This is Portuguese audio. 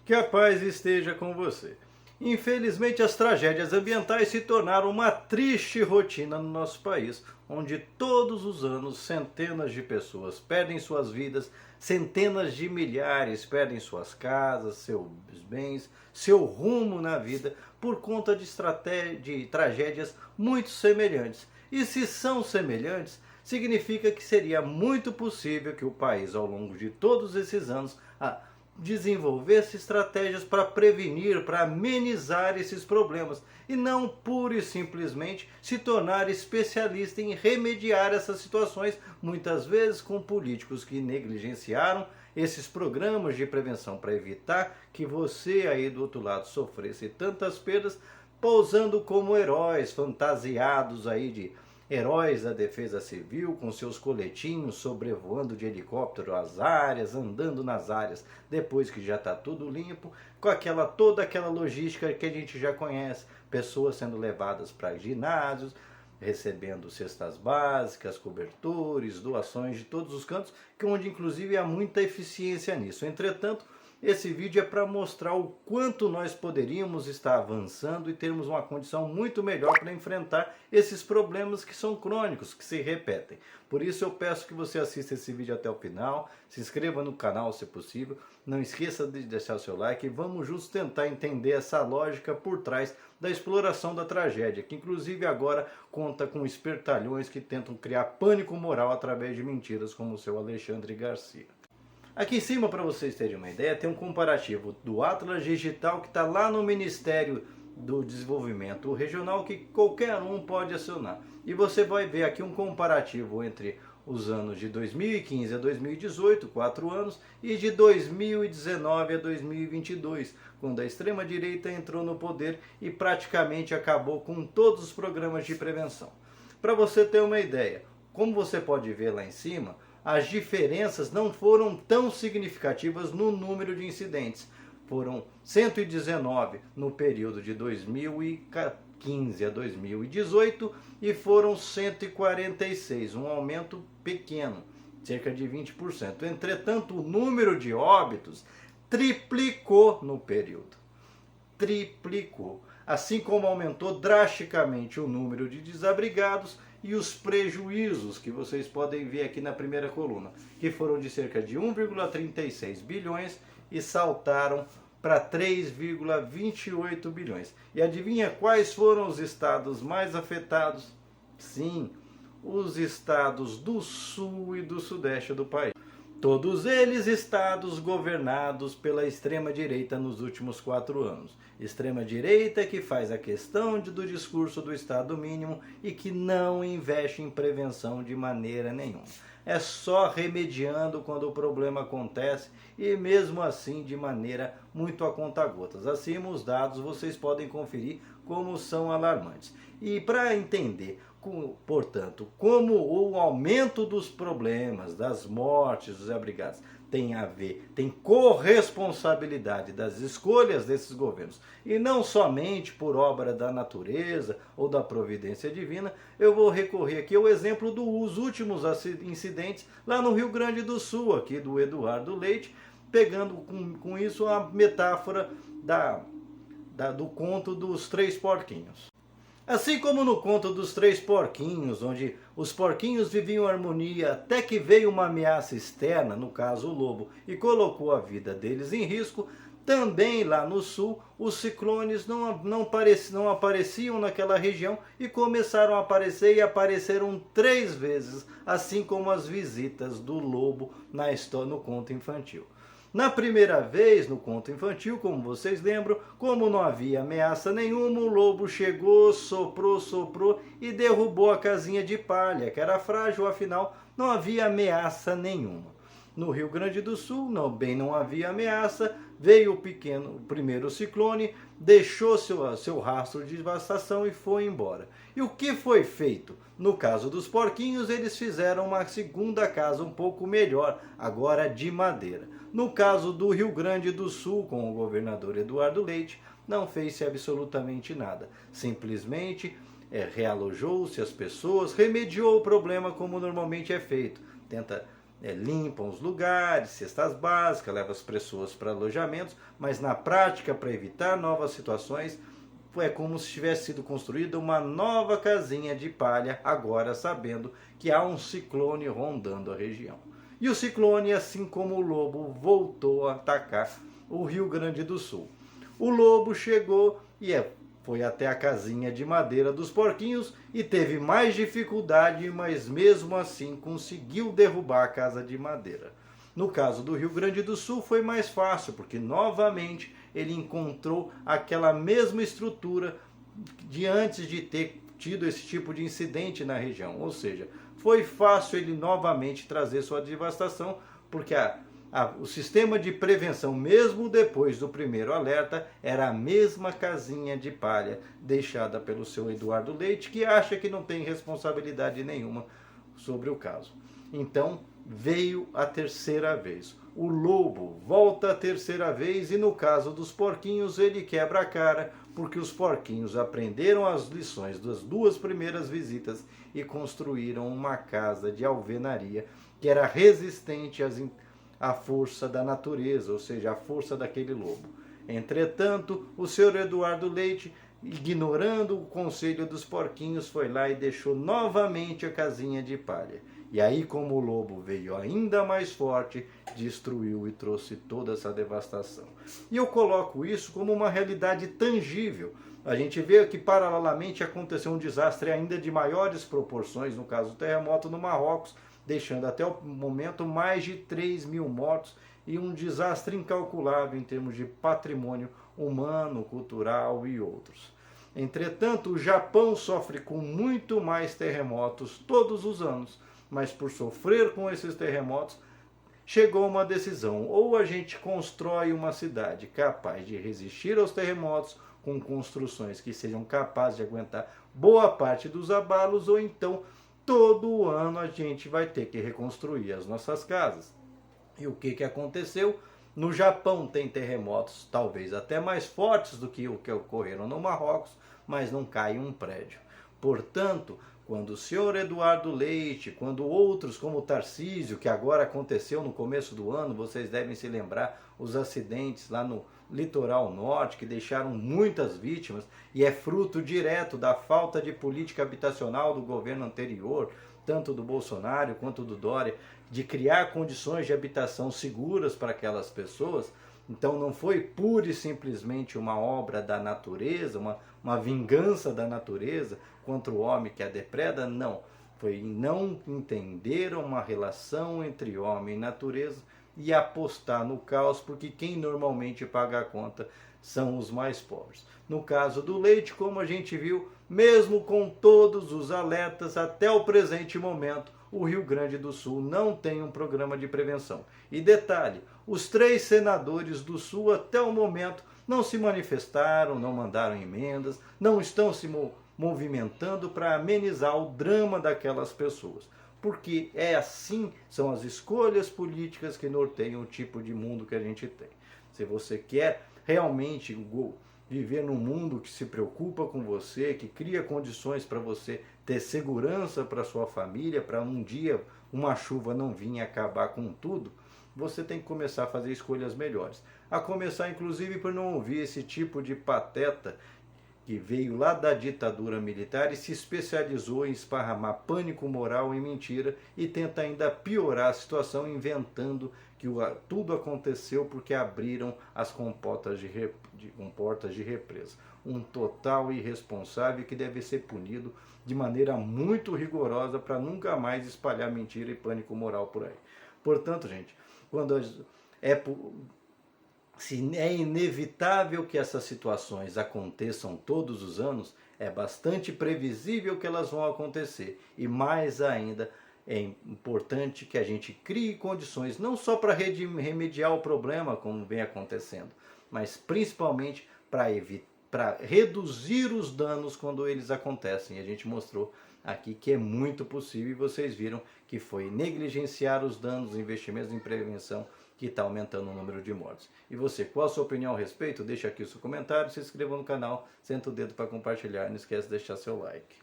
Que a paz esteja com você. Infelizmente, as tragédias ambientais se tornaram uma triste rotina no nosso país, onde todos os anos centenas de pessoas perdem suas vidas, centenas de milhares perdem suas casas, seus bens, seu rumo na vida por conta de tragédias muito semelhantes. E se são semelhantes, significa que seria muito possível que o país, ao longo de todos esses anos, desenvolvesse estratégias para prevenir, para amenizar esses problemas e não pura e simplesmente se tornar especialista em remediar essas situações, muitas vezes com políticos que negligenciaram esses programas de prevenção para evitar que você aí do outro lado sofresse tantas perdas, pousando como heróis fantasiados aí de heróis da defesa civil com seus coletinhos sobrevoando de helicóptero as áreas, andando nas áreas depois que já está tudo limpo, com toda aquela logística que a gente já conhece, pessoas sendo levadas para ginásios, recebendo cestas básicas, cobertores, doações de todos os cantos, onde inclusive há muita eficiência nisso. Entretanto, esse vídeo é para mostrar o quanto nós poderíamos estar avançando e termos uma condição muito melhor para enfrentar esses problemas que são crônicos, que se repetem. Por isso eu peço que você assista esse vídeo até o final, se inscreva no canal se possível, não esqueça de deixar o seu like e vamos juntos tentar entender essa lógica por trás da exploração da tragédia, que inclusive agora conta com espertalhões que tentam criar pânico moral através de mentiras como o seu Alexandre Garcia. Aqui em cima, para vocês terem uma ideia, tem um comparativo do Atlas Digital que está lá no Ministério do Desenvolvimento Regional, que qualquer um pode acionar. E você vai ver aqui um comparativo entre os anos de 2015 a 2018, 4 anos, e de 2019 a 2022, quando a extrema-direita entrou no poder e praticamente acabou com todos os programas de prevenção. Para você ter uma ideia, como você pode ver lá em cima, as diferenças não foram tão significativas no número de incidentes. Foram 119 no período de 2015 a 2018 e foram 146, um aumento pequeno, cerca de 20%. Entretanto, o número de óbitos triplicou no período. Triplicou. Assim como aumentou drasticamente o número de desabrigados e os prejuízos que vocês podem ver aqui na primeira coluna, que foram de cerca de 1,36 bilhões e saltaram para 3,28 bilhões. E adivinha quais foram os estados mais afetados? Sim, os estados do sul e do sudeste do país. Todos eles estados governados pela extrema-direita nos últimos 4 anos. Extrema-direita que faz a questão do discurso do Estado mínimo e que não investe em prevenção de maneira nenhuma. É só remediando quando o problema acontece e mesmo assim de maneira muito a conta-gotas. Acima os dados vocês podem conferir como são alarmantes. E para entender, portanto, como o aumento dos problemas, das mortes dos abrigados tem a ver, tem corresponsabilidade das escolhas desses governos e não somente por obra da natureza ou da providência divina, eu vou recorrer aqui ao exemplo dos últimos incidentes lá no Rio Grande do Sul, aqui do Eduardo Leite, pegando com isso a metáfora do conto dos 3 porquinhos. Assim como no conto dos 3 porquinhos, onde os porquinhos viviam em harmonia até que veio uma ameaça externa, no caso o lobo, e colocou a vida deles em risco, também lá no sul os ciclones não apareciam naquela região e começaram a aparecer e apareceram 3 vezes, assim como as visitas do lobo no conto infantil. Na primeira vez, no conto infantil, como vocês lembram, como não havia ameaça nenhuma, o lobo chegou, soprou e derrubou a casinha de palha, que era frágil, afinal não havia ameaça nenhuma. No Rio Grande do Sul, não havia ameaça, veio o primeiro ciclone, deixou seu rastro de devastação e foi embora. E o que foi feito? No caso dos porquinhos, eles fizeram uma segunda casa um pouco melhor, agora de madeira. No caso do Rio Grande do Sul, com o governador Eduardo Leite, não fez-se absolutamente nada. Simplesmente realojou-se as pessoas, remediou o problema como normalmente é feito. Tenta limpam os lugares, cestas básicas, levam as pessoas para alojamentos, mas na prática, para evitar novas situações, é como se tivesse sido construída uma nova casinha de palha, agora sabendo que há um ciclone rondando a região. E o ciclone, assim como o lobo, voltou a atacar o Rio Grande do Sul. O lobo chegou e foi até a casinha de madeira dos porquinhos e teve mais dificuldade, mas mesmo assim conseguiu derrubar a casa de madeira. No caso do Rio Grande do Sul foi mais fácil, porque novamente ele encontrou aquela mesma estrutura de antes de ter tido esse tipo de incidente na região. Ou seja, foi fácil ele novamente trazer sua devastação, porque o sistema de prevenção, mesmo depois do primeiro alerta, era a mesma casinha de palha deixada pelo seu Eduardo Leite, que acha que não tem responsabilidade nenhuma sobre o caso. Então veio a terceira vez. O lobo volta a terceira vez e no caso dos porquinhos ele quebra a cara, porque os porquinhos aprenderam as lições das duas primeiras visitas e construíram uma casa de alvenaria que era resistente à força da natureza, ou seja, à força daquele lobo. Entretanto, o senhor Eduardo Leite, ignorando o conselho dos porquinhos, foi lá e deixou novamente a casinha de palha. E aí, como o lobo veio ainda mais forte, destruiu e trouxe toda essa devastação. E eu coloco isso como uma realidade tangível. A gente vê que paralelamente aconteceu um desastre ainda de maiores proporções, no caso do terremoto no Marrocos, deixando até o momento mais de 3.000 mortos e um desastre incalculável em termos de patrimônio humano, cultural e outros. Entretanto, o Japão sofre com muito mais terremotos todos os anos, mas por sofrer com esses terremotos, chegou uma decisão: ou a gente constrói uma cidade capaz de resistir aos terremotos, com construções que sejam capazes de aguentar boa parte dos abalos, ou então todo ano a gente vai ter que reconstruir as nossas casas. E o que aconteceu? No Japão tem terremotos talvez até mais fortes do que o que ocorreram no Marrocos, mas não cai um prédio. Portanto, quando o senhor Eduardo Leite, quando outros como o Tarcísio, que agora aconteceu no começo do ano, vocês devem se lembrar, os acidentes lá no litoral norte, que deixaram muitas vítimas, e é fruto direto da falta de política habitacional do governo anterior, tanto do Bolsonaro quanto do Dória, de criar condições de habitação seguras para aquelas pessoas. Então não foi pura e simplesmente uma obra da natureza, uma vingança da natureza contra o homem que a depreda, não. Foi não entender uma relação entre homem e natureza e apostar no caos, porque quem normalmente paga a conta são os mais pobres. No caso do leite, como a gente viu, mesmo com todos os alertas até o presente momento, o Rio Grande do Sul não tem um programa de prevenção. E detalhe, os 3 senadores do Sul até o momento não se manifestaram, não mandaram emendas, não estão se movimentando para amenizar o drama daquelas pessoas. Porque é assim, são as escolhas políticas que norteiam o tipo de mundo que a gente tem. Se você quer realmente viver num mundo que se preocupa com você, que cria condições para você ter segurança para sua família, para um dia uma chuva não vir e acabar com tudo, você tem que começar a fazer escolhas melhores. A começar inclusive por não ouvir esse tipo de pateta que veio lá da ditadura militar e se especializou em esparramar pânico moral e mentira e tenta ainda piorar a situação inventando que tudo aconteceu porque abriram as comportas de represa. Um total irresponsável que deve ser punido de maneira muito rigorosa para nunca mais espalhar mentira e pânico moral por aí. Portanto, gente, se é inevitável que essas situações aconteçam todos os anos, é bastante previsível que elas vão acontecer. E mais ainda, é importante que a gente crie condições não só para remediar o problema, como vem acontecendo, mas principalmente para reduzir os danos quando eles acontecem. E a gente mostrou aqui que é muito possível e vocês viram que foi negligenciar os danos, investimentos em prevenção, que está aumentando o número de mortes. E você, qual a sua opinião a respeito? Deixa aqui o seu comentário, se inscreva no canal, senta o dedo para compartilhar e não esquece de deixar seu like.